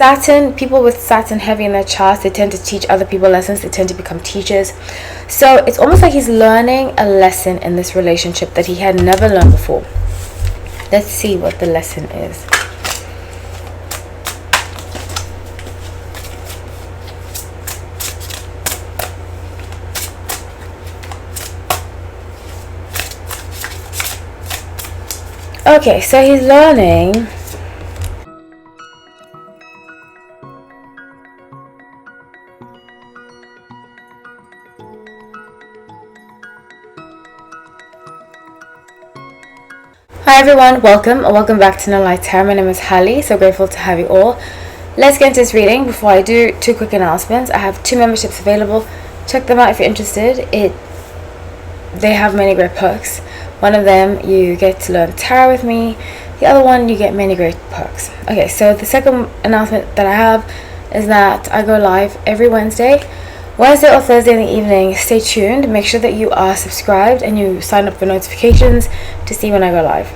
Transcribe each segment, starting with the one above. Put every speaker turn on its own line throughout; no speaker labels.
Saturn, people with Saturn heavy in their charts, they tend to teach other people lessons, they tend to become teachers. So it's almost like he's learning a lesson in this relationship that he had never learned before. Let's see what the lesson is. Okay, so he's learning Hi everyone, welcome back to No Light Tarot. My name is Hallie, so grateful to have you all. Let's get into this reading. Before I do, two quick announcements. I have 2 memberships available. Check them out if you're interested. They have many great perks. One of them, you get to learn tarot with me. The other one, you get many great perks. Okay, so the second announcement that I have is that I go live every Wednesday or Thursday in the evening. Stay tuned. Make sure that you are subscribed and you sign up for notifications to see when I go live.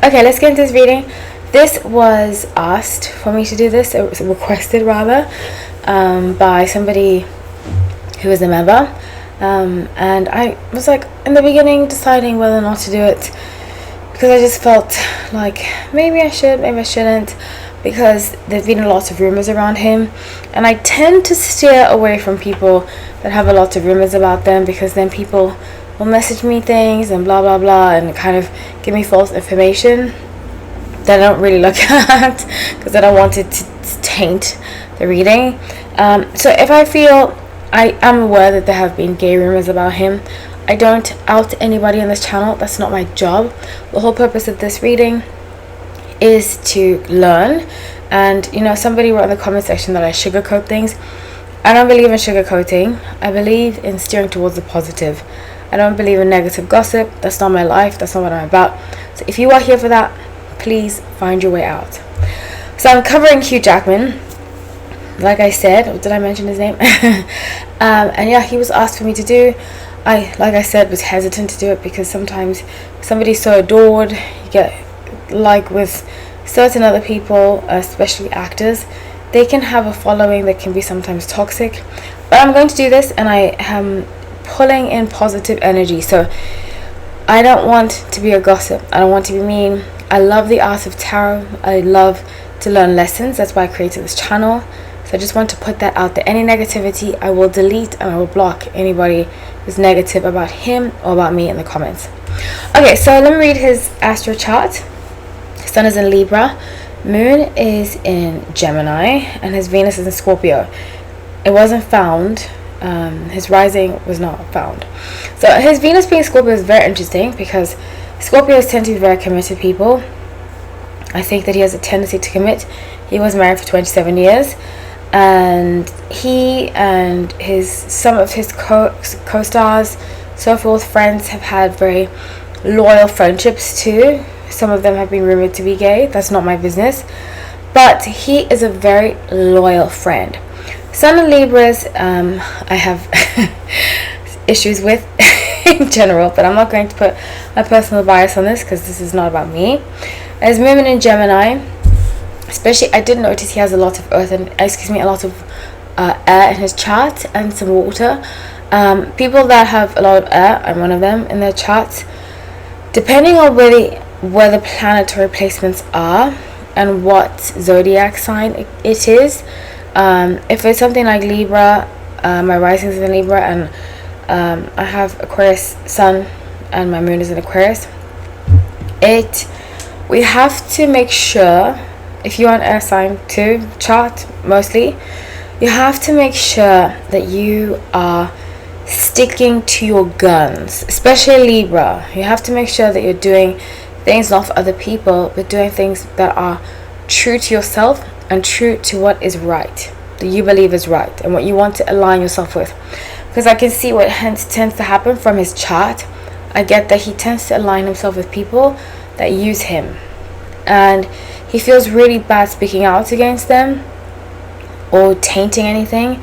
Okay, let's get into this reading. This was asked for me to do this. It was requested rather by somebody who is a member. And I was like in the beginning deciding whether or not to do it, because I just felt like maybe I should, maybe I shouldn't, because there's been a lot of rumors around him, and I tend to steer away from people that have a lot of rumors about them, because then people will message me things and blah blah blah and kind of give me false information that I don't really look at, because I don't want it to taint the reading. So if I feel I am aware that there have been gay rumors about him, I don't out anybody on this channel. That's not my job. The whole purpose of this reading is to learn. And somebody wrote in the comment section that I sugarcoat things. I don't believe in sugarcoating. I believe in steering towards the positive. I don't believe in negative gossip. That's not my life. That's not what I'm about. So if you are here for that, please find your way out. So I'm covering Hugh Jackman. Like I said, did I mention his name? And yeah, he was asked for me to do. Like I said, was hesitant to do it, because sometimes somebody's so adored, you get like with certain other people, especially actors, they can have a following that can be sometimes toxic. But I'm going to do this, and I am pulling in positive energy. So I don't want to be a gossip. I don't want to be mean. I love the art of tarot. I love to learn lessons. That's why I created this channel. So I just want to put that out there. Any negativity, I will delete and I will block anybody who's negative about him or about me in the comments. Okay, so let me read his astro chart. His sun is in Libra, moon is in Gemini, and his Venus is in Scorpio. It wasn't found. His rising was not found. So his Venus being Scorpio is very interesting, because Scorpios tend to be very committed people. I think that he has a tendency to commit. He was married for 27 years. And he and some of his co-stars, so forth, friends, have had very loyal friendships too. Some of them have been rumored to be gay. That's not my business. But he is a very loyal friend. Sun and Libras, I have issues with in general, but I'm not going to put my personal bias on this, because this is not about me. As moon in Gemini, especially, I did notice he has a lot of earth and a lot of air in his chart, and some water. People that have a lot of air, I'm one of them, in their charts, depending on where the planetary placements are and what zodiac sign it is. If it's something like Libra, my rising is in Libra, and I have Aquarius sun and my moon is in Aquarius, we have to make sure, if you're an air sign too, chart mostly, you have to make sure that you are sticking to your guns, especially Libra. You have to make sure that you're doing things not for other people, but doing things that are true to yourself and true to what is right, that you believe is right and what you want to align yourself with. Because I can see what tends to happen from his chart. I get that he tends to align himself with people that use him, and he feels really bad speaking out against them or tainting anything,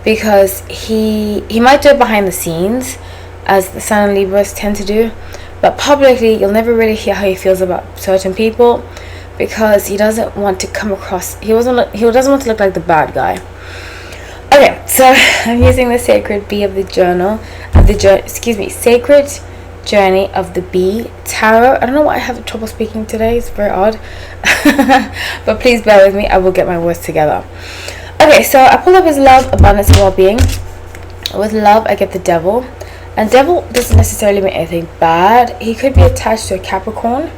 because he might do it behind the scenes, as the Sun and Libras tend to do, but publicly you'll never really hear how he feels about certain people. because he doesn't want to come across, he doesn't want to look like the bad guy. Okay, so I'm using the Sacred Bee of the Journal of the Sacred Journey of the Bee Tarot. I don't know why I have trouble speaking today, it's very odd. But please bear with me, I will get my words together. Okay, so I pulled up his love, abundance, and well-being. With love, I get the Devil. And Devil doesn't necessarily mean anything bad. He could be attached to a Capricorn.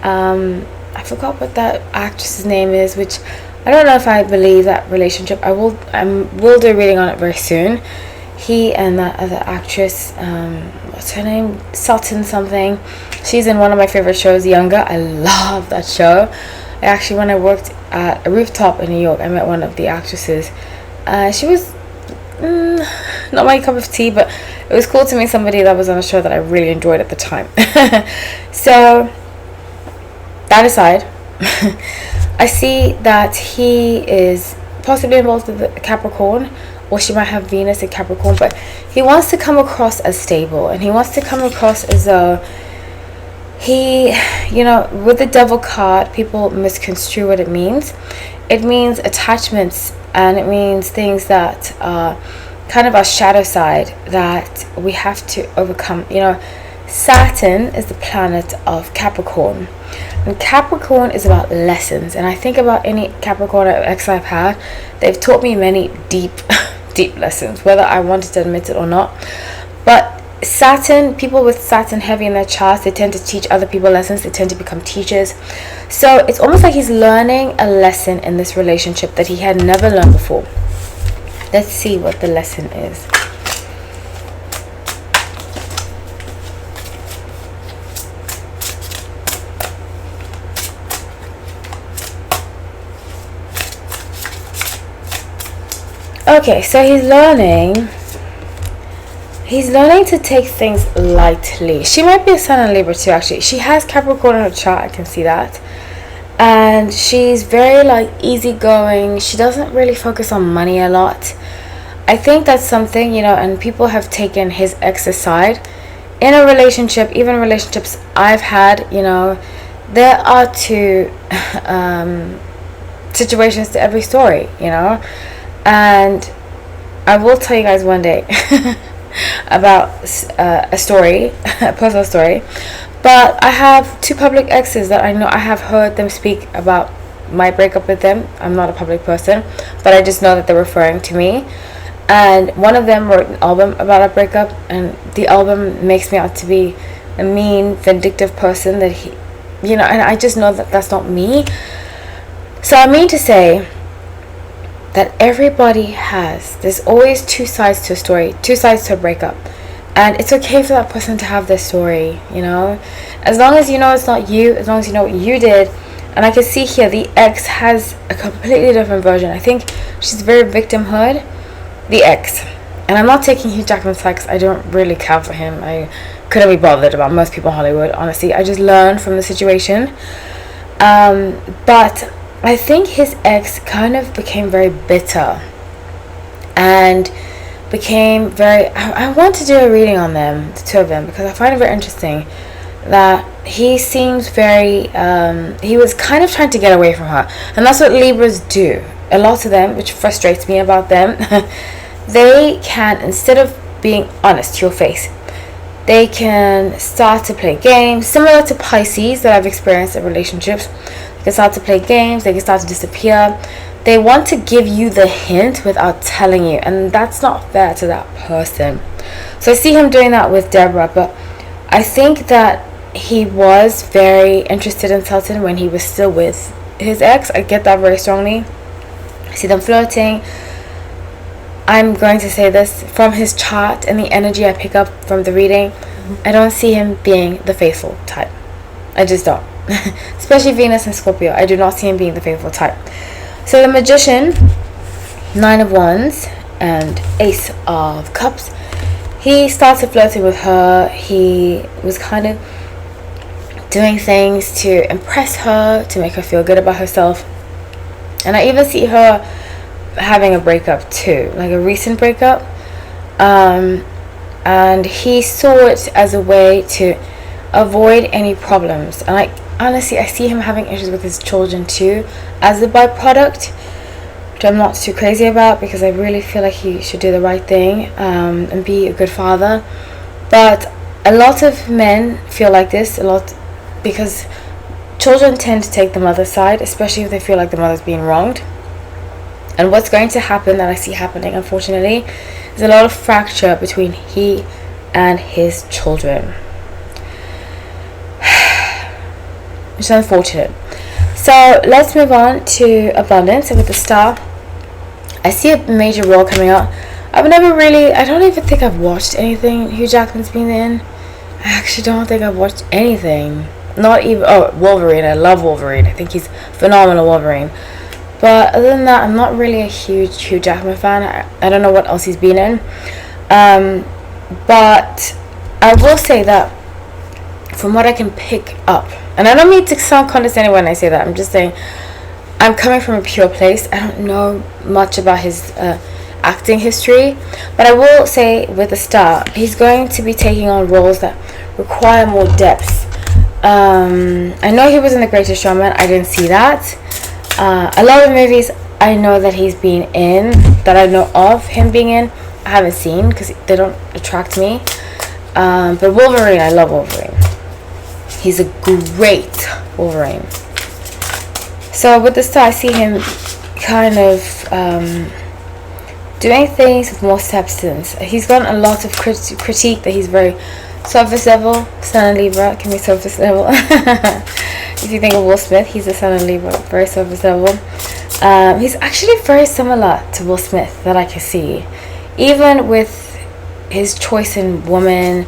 I forgot what that actress's name is, which I don't know if I believe that relationship. I will do a reading on it very soon. He and that other actress, what's her name? Sultan something. She's in one of my favorite shows, Younger. I love that show. I actually, when I worked at a rooftop in New York, I met one of the actresses. She was not my cup of tea, but it was cool to meet somebody that was on a show that I really enjoyed at the time. So that aside, I see that he is possibly involved with a Capricorn, or she might have Venus in Capricorn, but he wants to come across as stable, and he wants to come across as though he, with the Devil card, people misconstrue what it means. It means attachments, and it means things that are kind of our shadow side that we have to overcome. Saturn is the planet of Capricorn, and Capricorn is about lessons. And I think about any Capricorn ex I've had, they've taught me many deep lessons, whether I wanted to admit it or not. But Saturn, people with Saturn heavy in their charts, they tend to teach other people lessons. They tend to become teachers. So it's almost like he's learning a lesson in this relationship that he had never learned before. Let's see what the lesson is. Okay, so he's learning to take things lightly. She might be a Sun and Libra too, actually. She has Capricorn in her chart, I can see that. And she's very easygoing. She doesn't really focus on money a lot. I think that's something, and people have taken his ex aside. In a relationship, even relationships I've had, there are two situations to every story, And I will tell you guys one day about a story, a personal story. But I have two public exes that I know. I have heard them speak about my breakup with them. I'm not a public person, but I just know that they're referring to me. And one of them wrote an album about a breakup, and the album makes me out to be a mean, vindictive person that he, and I just know that that's not me. So I mean to say that there's always two sides to a story, two sides to a breakup. And it's okay for that person to have their story, as long as it's not you, as long as you know what you did. And I can see here the ex has a completely different version. I think she's very victimhood, the ex. And I'm not taking Hugh Jackman's side because I don't really care for him. I couldn't be bothered about most people in Hollywood, honestly. I just learned from the situation. But I think his ex kind of became very bitter and became very, I want to do a reading on them, the two of them, because I find it very interesting that he seems very, he was kind of trying to get away from her. And that's what Libras do. A lot of them, which frustrates me about them, they can, instead of being honest to your face, they can start to play games, similar to Pisces that I've experienced in relationships. They can start to play games, they can start to disappear. They want to give you the hint without telling you, and that's not fair to that person. So I see him doing that with Deborah, but I think that he was very interested in Sultan when he was still with his ex. I get that very strongly. I see them flirting. I'm going to say this from his chart and the energy I pick up from the reading. I don't see him being the faithful type. I just don't. Especially Venus and Scorpio. I do not see him being the faithful type. So the Magician, 9 of Wands and Ace of Cups, he started flirting with her. He was kind of doing things to impress her, to make her feel good about herself. And I even see her having a breakup too, like a recent breakup. And he saw it as a way to avoid any problems. And honestly, I see him having issues with his children too as a byproduct, which I'm not too crazy about, because I really feel like he should do the right thing, and be a good father. But a lot of men feel like this a lot, because children tend to take the mother's side, especially if they feel like the mother's being wronged. And what's going to happen, that I see happening unfortunately, is a lot of fracture between he and his children. It's unfortunate. So let's move on to abundance. And with the star, I see a major role coming out. I don't even think I've watched anything Hugh Jackman's been in. I actually don't think I've watched anything. Not even, Wolverine. I love Wolverine. I think he's phenomenal Wolverine. But other than that, I'm not really a huge Hugh Jackman fan. I don't know what else he's been in. But I will say that from what I can pick up, and I don't mean to sound condescending when I say that, I'm just saying I'm coming from a pure place. I don't know much about his acting history, but I will say with the star, he's going to be taking on roles that require more depth. I know he was in The Greatest Showman. I didn't see that. A lot of movies I know that he's been in, that I know of him being in, I haven't seen because they don't attract me. But Wolverine, I love Wolverine. He's a great Wolverine. So with the star, I see him kind of doing things with more substance. He's gotten a lot of critique that he's very surface level. Sun and Libra can be surface level. If you think of Will Smith, he's a Sun and Libra, very surface level. He's actually very similar to Will Smith, that I can see. Even with his choice in woman,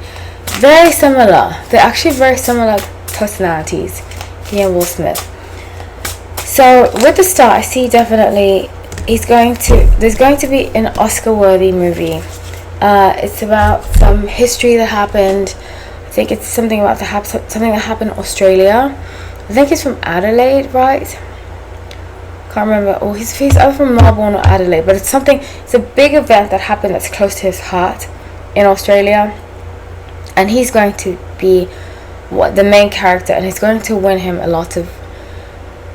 very similar. They're actually very similar personalities, he and Will Smith. So with the star, I see definitely there's going to be an Oscar-worthy movie. It's about some history that happened. I think it's something that happened in Australia. I think he's from Adelaide, right? Can't remember. Oh, he's either from Melbourne or Adelaide, but it's a big event that happened that's close to his heart in Australia, and he's going to be the main character, and he's going to win him a lot of,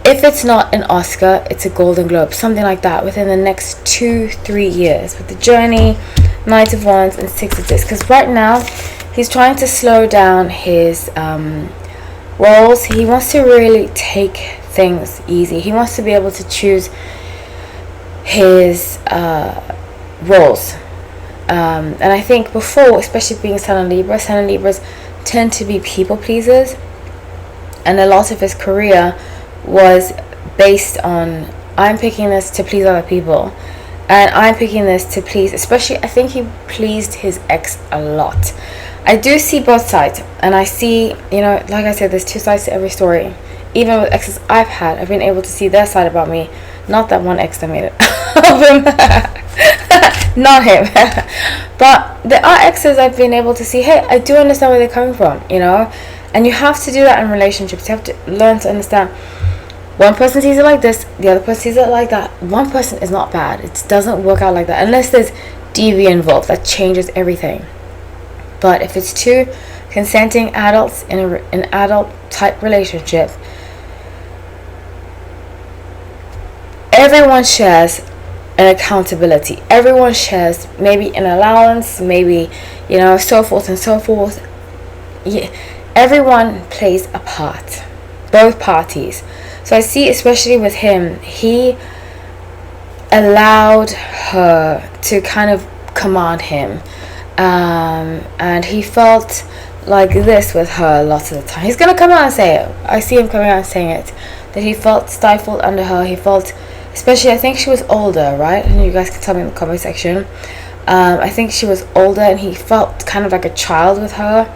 if it's not an Oscar, it's a Golden Globe, something like that, within the next 2-3 years, with The Journey, Knight of Wands, and Six of Discs. Because right now he's trying to slow down his roles. He wants to really take things easy. He wants to be able to choose his roles. And I think before, especially being Sun and Libras tend to be people pleasers, and a lot of his career was based on, I'm picking this to please other people, and I'm picking this to please, especially I think he pleased his ex a lot. I do see both sides, and I see, like I said, there's two sides to every story. Even with exes I've had, I've been able to see their side about me. Not that one ex that made it of him. Not him. But there are exes I've been able to see, hey, I do understand where they're coming from, And you have to do that in relationships. You have to learn to understand. One person sees it like this, the other person sees it like that. One person is not bad. It doesn't work out like that. Unless there's DV involved, that changes everything. But if it's two consenting adults in an adult type relationship, everyone shares an accountability. Everyone shares maybe an allowance, maybe, so forth and so forth. Yeah, everyone plays a part. Both parties. So I see, especially with him, he allowed her to kind of command him. And he felt like this with her a lot of the time. He's going to come out and say it. I see him coming out and saying it. That he felt stifled under her. He felt, especially, I think she was older, right? And you guys can tell me in the comment section. I think she was older, and he felt kind of like a child with her.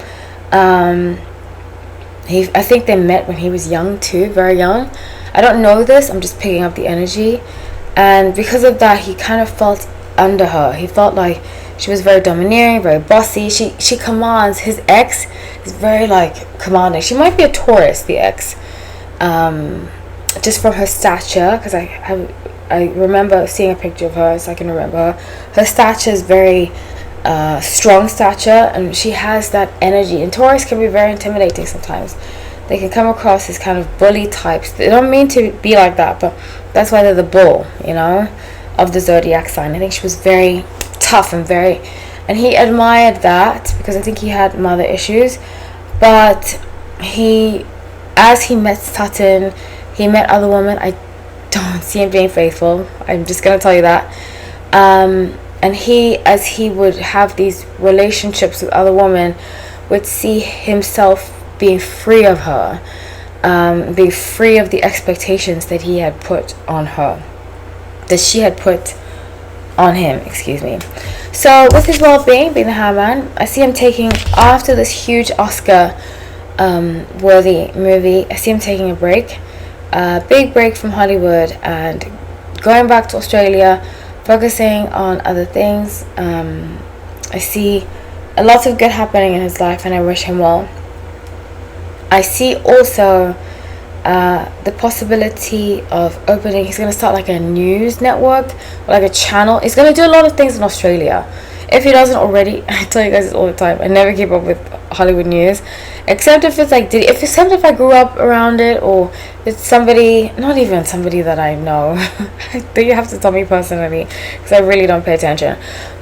I think they met when he was young too, very young. I don't know this, I'm just picking up the energy. And because of that, he kind of felt under her. He felt like she was very domineering, very bossy. She commands. His ex is very commanding. She might be a Taurus, the ex, just from her stature, because I remember seeing a picture of her, so I can remember her. Her stature is very strong stature, and she has that energy. And Taurus can be very intimidating sometimes. they can come across as kind of bully types. They don't mean to be like that, but that's why they're the bull, you know, of the zodiac sign. I think she was very tough and he admired that because I think he had mother issues. But as he met Sutton, he met other women. I don't see him being faithful. I'm just gonna tell you that. And as he would have these relationships with other women, would see himself being free of her, being free of the expectations that he had put on her, that she had put on him, excuse me. So with his well-being, being the Hairman, I see him taking, after this huge Oscar worthy movie, I see him taking a break, a big break from Hollywood, and going back to Australia, focusing on other things. I see a lot of good happening in his life, and I wish him well. I see also the possibility of opening, he's going to start like a news network, or like a channel. He's going to do a lot of things in Australia. If he doesn't already, I tell you guys this all the time, I never keep up with Hollywood news, except if it's like, if I grew up around it, or it's somebody, not even somebody that I know. You have to tell me personally, because I really don't pay attention.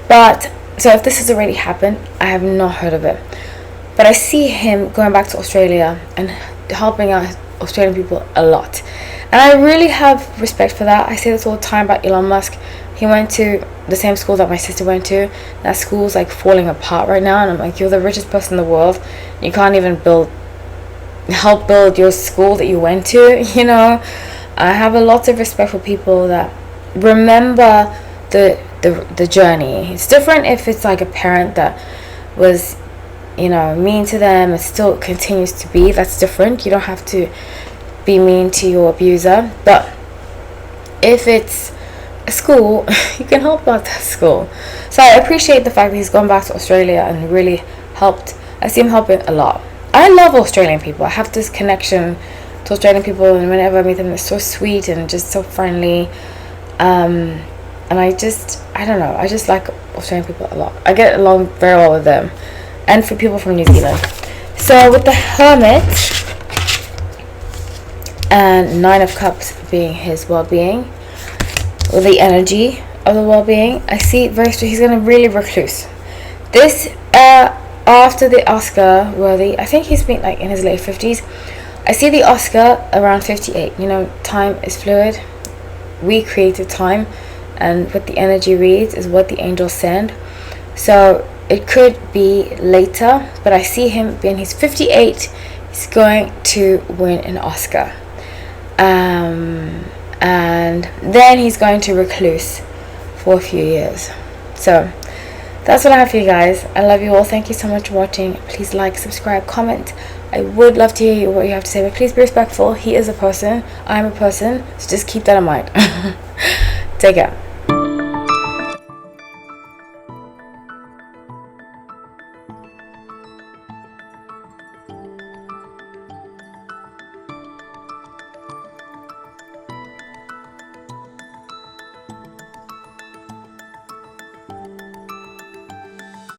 But so if this has already happened, I have not heard of it. But I see him going back to Australia and helping out Australian people a lot, and I really have respect for that. I say this all the time about Elon Musk. He went to the same school that my sister went to. That school's like falling apart right now, and I'm like, you're the richest person in the world, you can't even help build your school that you went to, you know. I have a lot of respect for people that remember the journey. It's different if it's like a parent that was, you know, mean to them and still continues to be. That's different. You don't have to be mean to your abuser. But if it's a school, you can help out that school. So I appreciate the fact that he's gone back to Australia and really helped. I see him helping a lot. I love Australian people. I have this connection to Australian people, and whenever I meet them, they're so sweet and just so friendly. And I don't know, I just like Australian people a lot. I get along very well with them, and for people from New Zealand. So with the Hermit and Nine of Cups being his well-being, or the energy of the well-being, I see he's going to really recluse. This after the Oscar worthy, I think he's been like in his late 50s. I see the Oscar around 58. You know, time is fluid. We created time, and what the energy reads is what the angels send. So it could be later, but I see him being, he's 58, he's going to win an Oscar. And then he's going to recluse for a few years. So that's what I have for you guys. I love you all. Thank you so much for watching. Please like, subscribe, comment. I would love to hear what you have to say, but please be respectful. He is a person, I'm a person, so just keep that in mind. Take care.